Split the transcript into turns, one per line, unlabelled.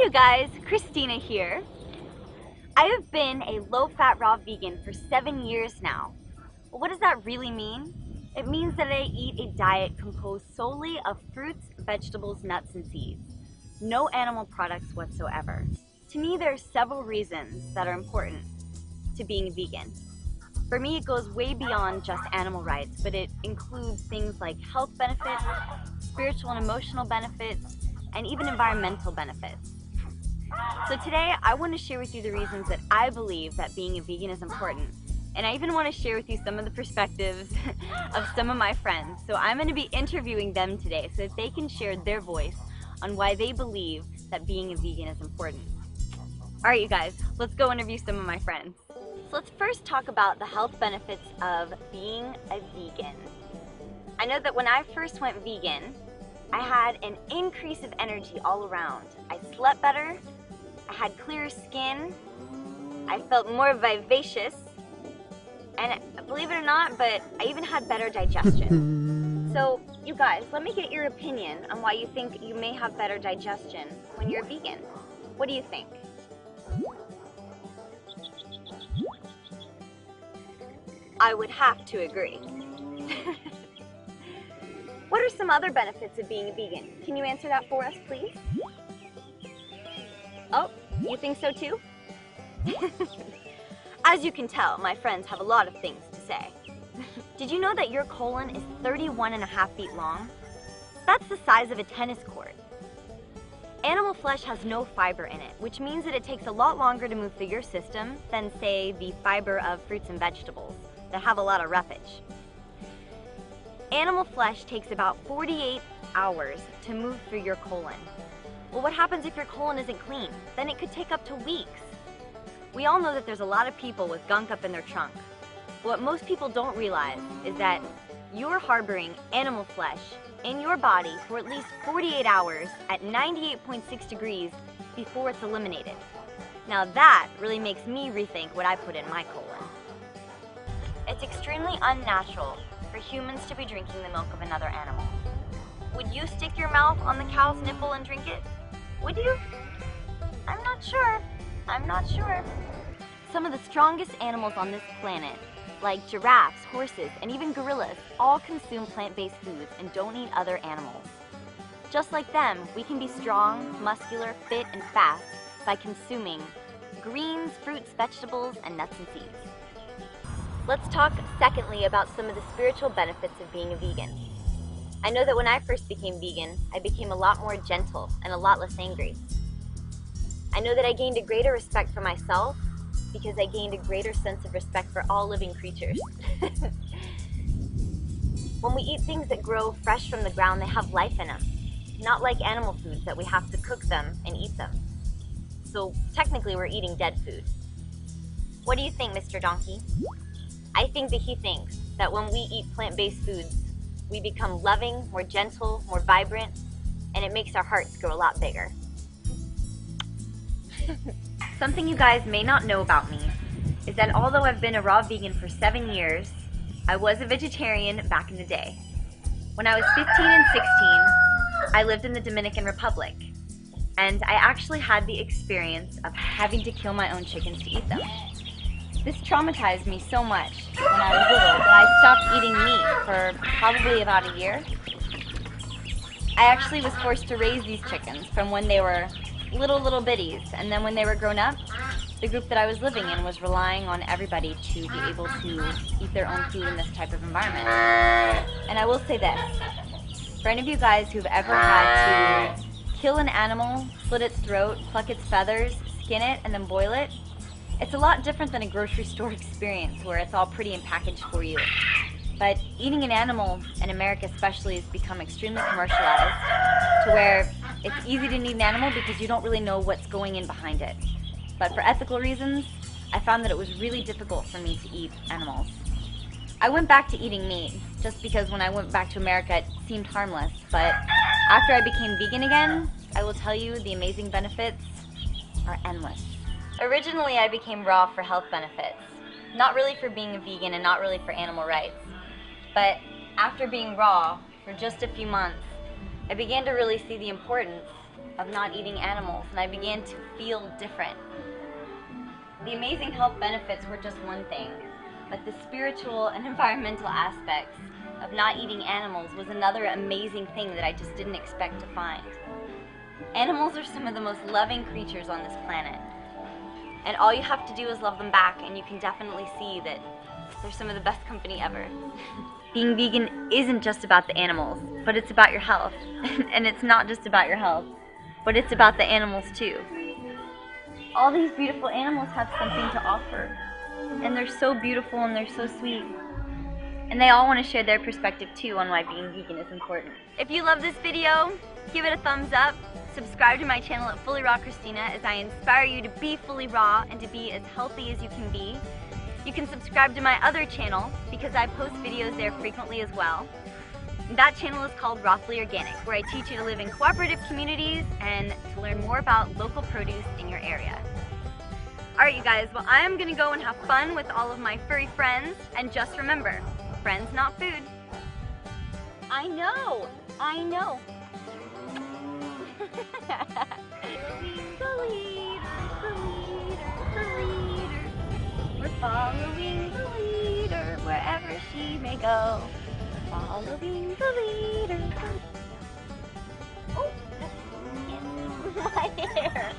you guys, Kristina here. I have been a low-fat raw vegan for 7 years now. Well, what does that really mean? It means that I eat a diet composed solely of fruits, vegetables, nuts, and seeds. No animal products whatsoever. To me, there are several reasons that are important to being vegan. For me, it goes way beyond just animal rights, but it includes things like health benefits, spiritual and emotional benefits, and even environmental benefits. So today, I want to share with you the reasons that I believe that being a vegan is important. And I even want to share with you some of the perspectives of some of my friends. So I'm going to be interviewing them today so that they can share their voice on why they believe that being a vegan is important. All right, you guys, let's go interview some of my friends. So let's first talk about the health benefits of being a vegan. I know that when I first went vegan, I had an increase of energy all around. I slept better, I had clearer skin, I felt more vivacious, and believe it or not, but I even had better digestion. So you guys, let me get your opinion on why you think you may have better digestion when you're vegan. What do you think? I would have to agree. What are some other benefits of being a vegan? Can you answer that for us, please? Oh, you think so too? As you can tell, my friends have a lot of things to say. Did you know that your colon is 31.5 feet long? That's the size of a tennis court. Animal flesh has no fiber in it, which means that it takes a lot longer to move through your system than, say, the fiber of fruits and vegetables that have a lot of roughage. Animal flesh takes about 48 hours to move through your colon. Well, what happens if your colon isn't clean? Then it could take up to weeks. We all know that there's a lot of people with gunk up in their trunk. What most people don't realize is that you're harboring animal flesh in your body for at least 48 hours at 98.6 degrees before it's eliminated. Now that really makes me rethink what I put in my colon. It's extremely unnatural for humans to be drinking the milk of another animal. Would you stick your mouth on the cow's nipple and drink it? Would you? I'm not sure. I'm not sure. Some of the strongest animals on this planet, like giraffes, horses, and even gorillas, all consume plant-based foods and don't eat other animals. Just like them, we can be strong, muscular, fit, and fast by consuming greens, fruits, vegetables, and nuts and seeds. Let's talk secondly about some of the spiritual benefits of being a vegan. I know that when I first became vegan, I became a lot more gentle and a lot less angry. I know that I gained a greater respect for myself because I gained a greater sense of respect for all living creatures. When we eat things that grow fresh from the ground, they have life in them, not like animal foods that we have to cook them and eat them. So technically we're eating dead food. What do you think, Mr. Donkey? I think that he thinks that when we eat plant-based foods, we become loving, more gentle, more vibrant, and it makes our hearts grow a lot bigger. Something you guys may not know about me is that although I've been a raw vegan for 7 years, I was a vegetarian back in the day. When I was 15 and 16, I lived in the Dominican Republic, and I actually had the experience of having to kill my own chickens to eat them. This traumatized me so much when I was little that I stopped eating meat for probably about a year. I actually was forced to raise these chickens from when they were little bitties, and then when they were grown up, the group that I was living in was relying on everybody to be able to eat their own food in this type of environment. And I will say this, for any of you guys who've ever had to kill an animal, slit its throat, pluck its feathers, skin it, and then boil it, it's a lot different than a grocery store experience where it's all pretty and packaged for you. But eating an animal, in America especially, has become extremely commercialized to where it's easy to eat an animal because you don't really know what's going in behind it. But for ethical reasons, I found that it was really difficult for me to eat animals. I went back to eating meat just because when I went back to America it seemed harmless, but after I became vegan again, I will tell you the amazing benefits are endless. Originally I became raw for health benefits, not really for being a vegan and not really for animal rights. But after being raw for just a few months, I began to really see the importance of not eating animals, and I began to feel different. The amazing health benefits were just one thing, but the spiritual and environmental aspects of not eating animals was another amazing thing that I just didn't expect to find. Animals are some of the most loving creatures on this planet, and all you have to do is love them back, and you can definitely see that they're some of the best company ever. Being vegan isn't just about the animals, but it's about your health. And it's not just about your health, but it's about the animals too. All these beautiful animals have something to offer, and they're so beautiful and they're so sweet. And they all want to share their perspective too on why being vegan is important. If you love this video, give it a thumbs up. Subscribe to my channel at Fully Raw Kristina as I inspire you to be fully raw and to be as healthy as you can be. You can subscribe to my other channel because I post videos there frequently as well. That channel is called Rawfully Organic, where I teach you to live in cooperative communities and to learn more about local produce in your area. Alright you guys, well I am going to go and have fun with all of my furry friends, and just remember, friends not food. I know! We're following the leader wherever she may go. Following the leader. Oh, that's my hair.